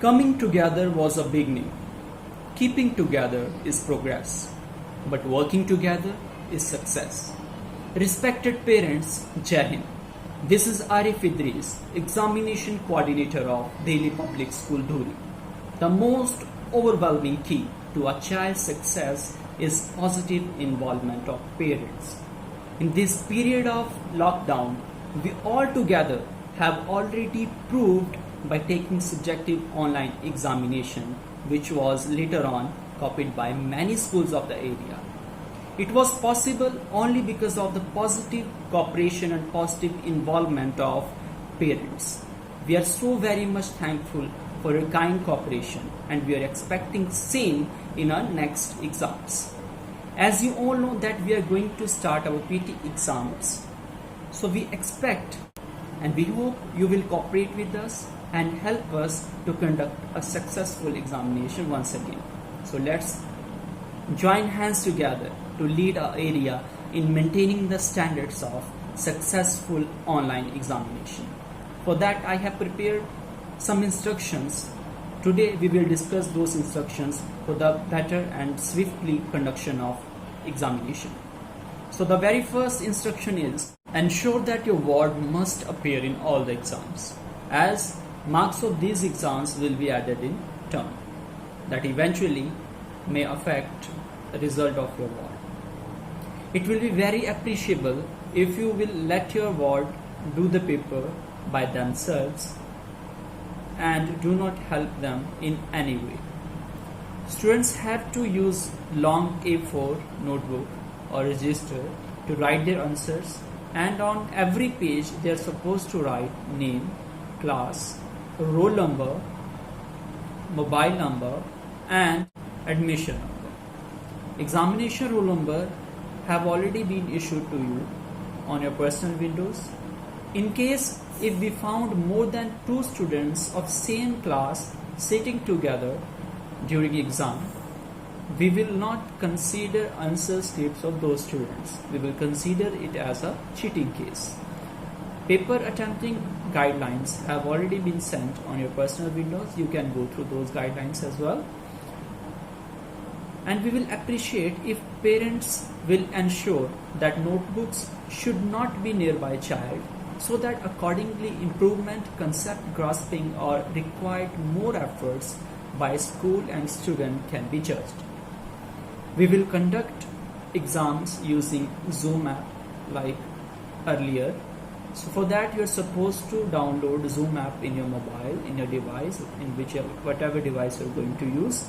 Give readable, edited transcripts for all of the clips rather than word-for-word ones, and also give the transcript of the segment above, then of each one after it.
Coming together was a beginning. Keeping together is progress. But working together is success. Respected parents, Jai Hind. This is Arif Idris, Examination Coordinator of Delhi Public School Dhuri. The most overwhelming key to a child's success is positive involvement of parents. In this period of lockdown, we all together have already proved by taking subjective online examination, which was later on copied by many schools of the area. It was possible only because of the positive cooperation and positive involvement of parents. We are so very much thankful for your kind cooperation, and we are expecting same in our next exams. As you all know that we are going to start our PT exams, so we expect and we hope you will cooperate with us and help us to conduct a successful examination once again. So let's join hands together to lead our area in maintaining the standards of successful online examination. For that, I have prepared some instructions. Today we will discuss those instructions for the better and swiftly conduction of examination. So the very first instruction is ensure that your word must appear in all the exams, as marks of these exams will be added in turn. That eventually may affect the result of your ward. It will be very appreciable if you will let your ward do the paper by themselves and do not help them in any way. Students have to use long A4 notebook or register to write their answers, and on every page they are supposed to write name, class, roll number, mobile number and admission number. Examination roll number have already been issued to you on your personal windows. In case if we found more than 2 students of same class sitting together during exam, we will not consider answer scripts of those students. We will consider it as a cheating case. Paper attempting guidelines have already been sent on your personal windows. You can go through those guidelines as well. And we will appreciate if parents will ensure that notebooks should not be nearby child, so that accordingly improvement, concept grasping or required more efforts by school and student can be judged. We will conduct exams using Zoom app like earlier. So for that you are supposed to download Zoom app in your mobile, in your device, in whatever device you are going to use.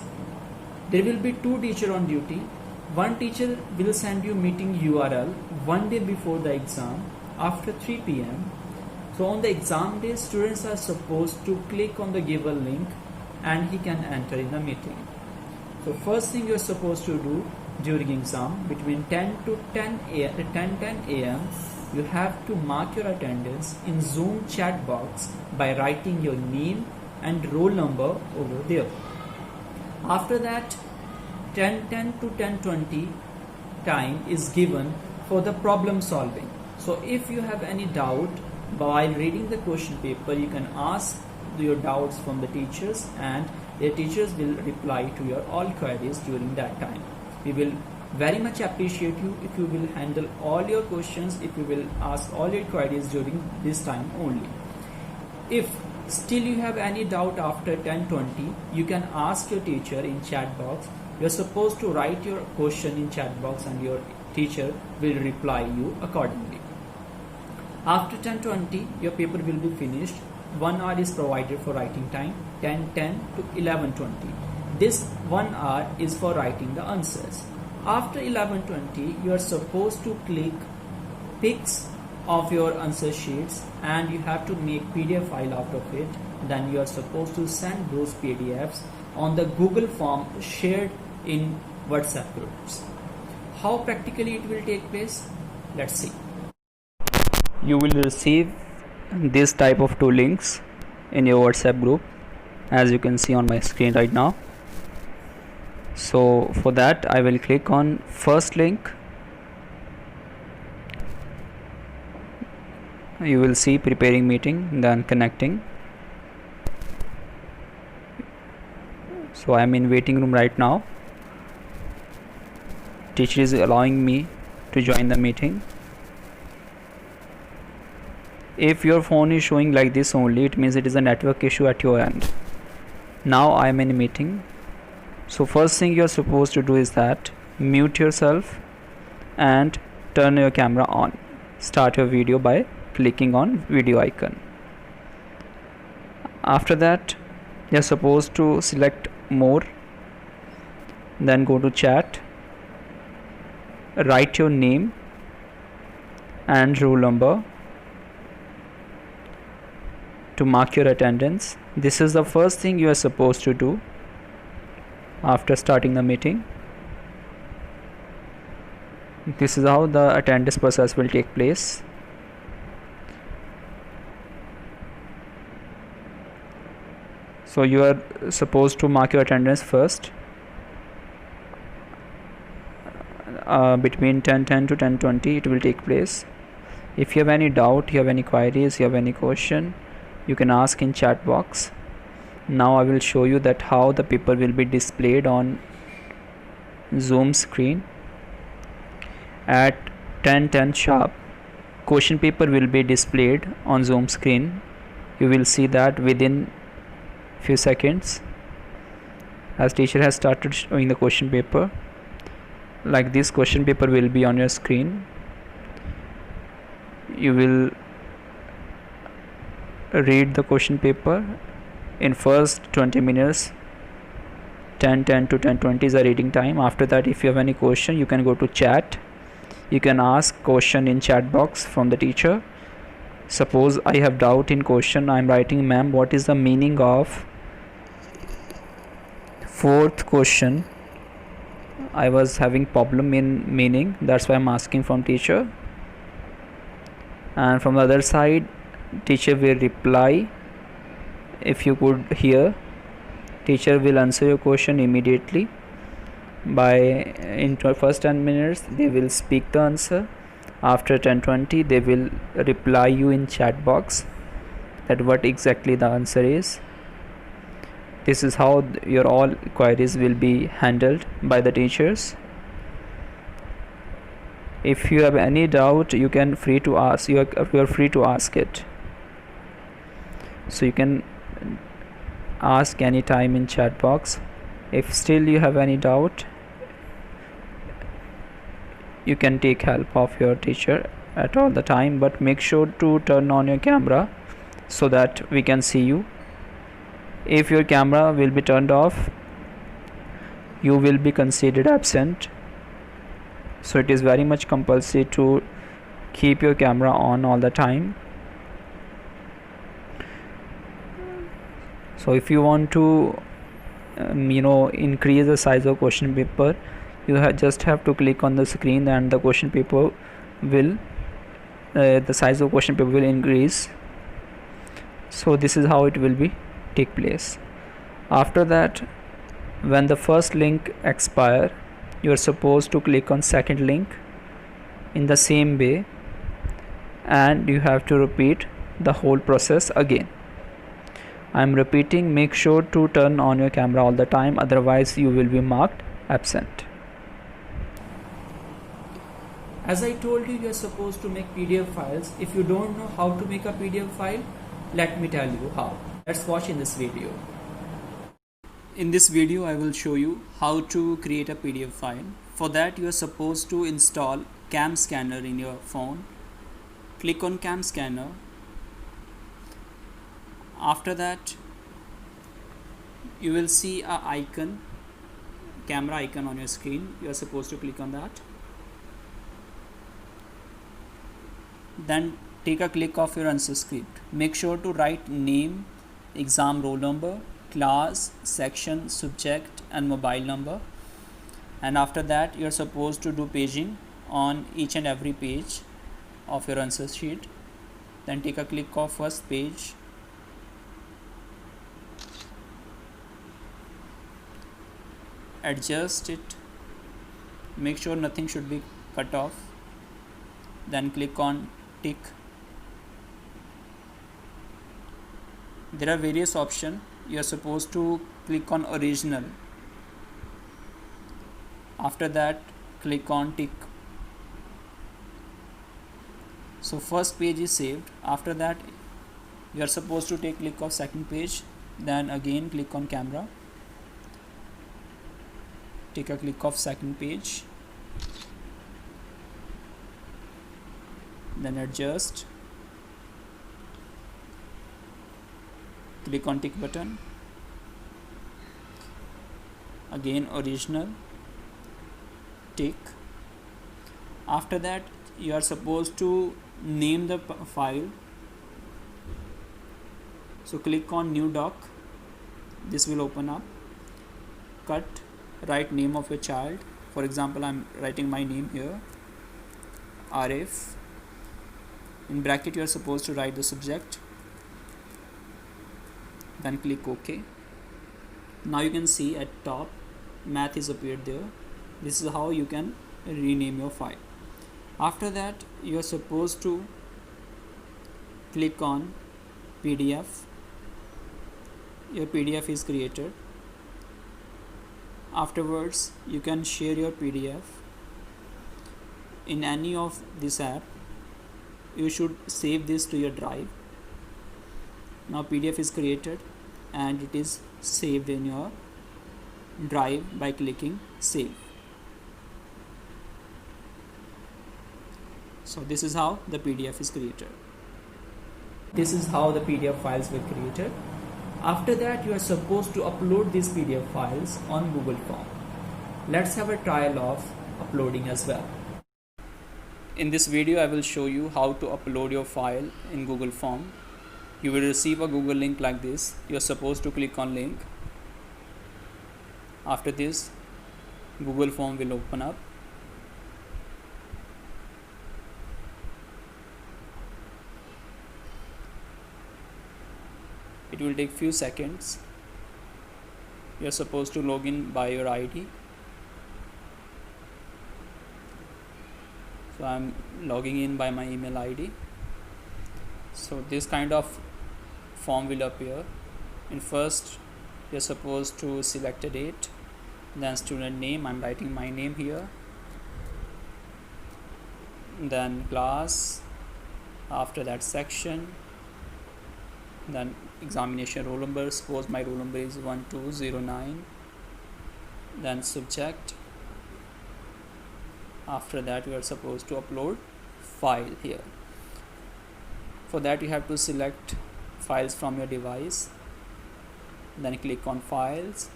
There will be 2 teachers on duty. One teacher will send you meeting URL one day before the exam after 3 p.m. So on the exam day, students are supposed to click on the given link and he can enter in the meeting. So first thing you're supposed to do during exam between 10 to 10 a.m. you have to mark your attendance in Zoom chat box by writing your name and roll number over there. After that, 10:10 to 10:20 time is given for the problem solving. So if you have any doubt while reading the question paper, you can ask your doubts from the teachers, and their teachers will reply to your all queries during that time. We will very much appreciate you if you will handle all your questions, if you will ask all your queries during this time only. If still you have any doubt after 10:20, you can ask your teacher in chat box. You are supposed to write your question in chat box and your teacher will reply you accordingly. After 10:20, your paper will be finished. 1 hour is provided for writing time, 10:10 to 11:20. This 1 hour is for writing the answers. After 11:20, you are supposed to click pics of your answer sheets and you have to make PDF file out of it. Then you are supposed to send those PDFs on the Google form shared in WhatsApp groups. How practically it will take place? Let's see. You will receive this type of 2 links in your WhatsApp group, as you can see on my screen right now. So for that I will click on first link. You will see preparing meeting, then connecting. So I am in waiting room right now. Teacher is allowing me to join the meeting. If your phone is showing like this only, it means it is a network issue at your end. Now I am in a meeting. So first thing you are supposed to do is that mute yourself and turn your camera on. Start your video by clicking on video icon. After that, you are supposed to select more, then go to chat, write your name and roll number to mark your attendance. This is the first thing you are supposed to do after starting the meeting. This is how the attendance process will take place. So you are supposed to mark your attendance first between 10:10 to 10:20 it will take place. If you have any doubt, you have any queries, you have any question, you can ask in chat box. Now I will show you that how the paper will be displayed on Zoom screen. At 10:10 sharp, question paper will be displayed on Zoom screen. You will see that within few seconds, as teacher has started showing the question paper. Like this question paper will be on your screen. You will read the question paper in first 20 minutes. 10:10 to 10:20 is a reading time. After that, if you have any question, you can go to chat. You can ask question in chat box from the teacher. Suppose I have doubt in question, I am writing, ma'am, what is the meaning of fourth question? I was having problem in meaning, that's why I'm asking from teacher. And from the other side, teacher will reply. If you could hear, teacher will answer your question immediately. By in first 10 minutes they will speak the answer. After 10:20 they will reply you in chat box that what exactly the answer is. This is how your all queries will be handled by the teachers. If you have any doubt, you can free to ask. You are free to ask it. So you can ask anytime in chat box. If still you have any doubt, you can take help of your teacher at all the time, but make sure to turn on your camera so that we can see you. If your camera will be turned off, you will be considered absent. So it is very much compulsory to keep your camera on all the time. So if you want to increase the size of question paper, you just have to click on the screen and the question paper will the size of question paper will increase. So this is how it will be take place. After that, when the first link expire, you are supposed to click on second link in the same way, and you have to repeat the whole process again. I am repeating, make sure to turn on your camera all the time, otherwise you will be marked absent. As I told you, are supposed to make PDF files. If you don't know how to make a PDF file, let me tell you how. Let's watch in this video. In this video, I will show you how to create a PDF file. For that, you are supposed to install Cam Scanner in your phone. Click on Cam Scanner. After that, you will see a icon, camera icon on your screen. You are supposed to click on that. Then take a click of your answer script. Make sure to write name, exam roll number, class, section, subject and mobile number. And after that, you are supposed to do paging on each and every page of your answer sheet. Then take a click of first page. Adjust it. Make sure nothing should be cut off. Then click on tick. There are various options. you are supposed to click on original. After that, click on tick. So first page is saved. After that, you are supposed to take click of second page. Then again click on camera. Take a click of second page. Then adjust. Click on tick button. Again original. Tick. After that, you are supposed to name the file. So click on new doc. This will open up. Cut. Write name of your child. For example, I'm writing my name here, Arif. In bracket, you are supposed to write the subject. Then click OK. Now you can see at top math is appeared there. This is how you can rename your file. After that, you are supposed to click on PDF. Your PDF is created. Afterwards, you can share your PDF in any of this app. You should save this to your drive. Now PDF is created and it is saved in your drive by clicking save. So this is how the PDF is created. This is how the PDF files were created. After that, you are supposed to upload these PDF files on Google Form. Let's have a trial of uploading as well. In this video, I will show you how to upload your file in Google Form. You will receive a Google link like this. You are supposed to click on link. After this, Google Form will open up. It will take few seconds. You are supposed to log in by your ID. So I am logging in by my email ID. So this kind of form will appear. In first, you are supposed to select a date, then student name. I am writing my name here. Then class. After that, section. Then examination roll number. Suppose my roll number is 1209. Then subject. After that, you are supposed to upload file here. For that, you have to select files from your device. Then click on files.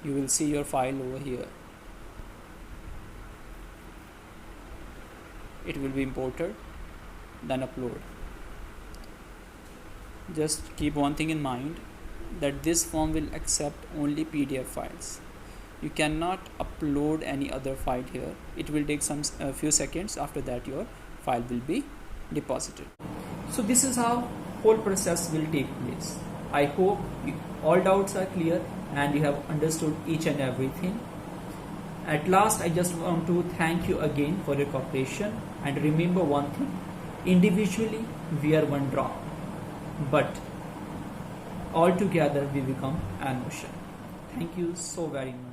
You will see your file over here. It will be imported. Then upload. Just keep one thing in mind, that this form will accept only PDF files. You cannot upload any other file here. It will take a few seconds. After that, your file will be deposited. So this is how whole process will take place. I hope all doubts are clear and you have understood each and everything. At last, I just want to thank you again for your cooperation, and remember one thing: individually we are one drop, but all together we become an ocean. Thank you so very much.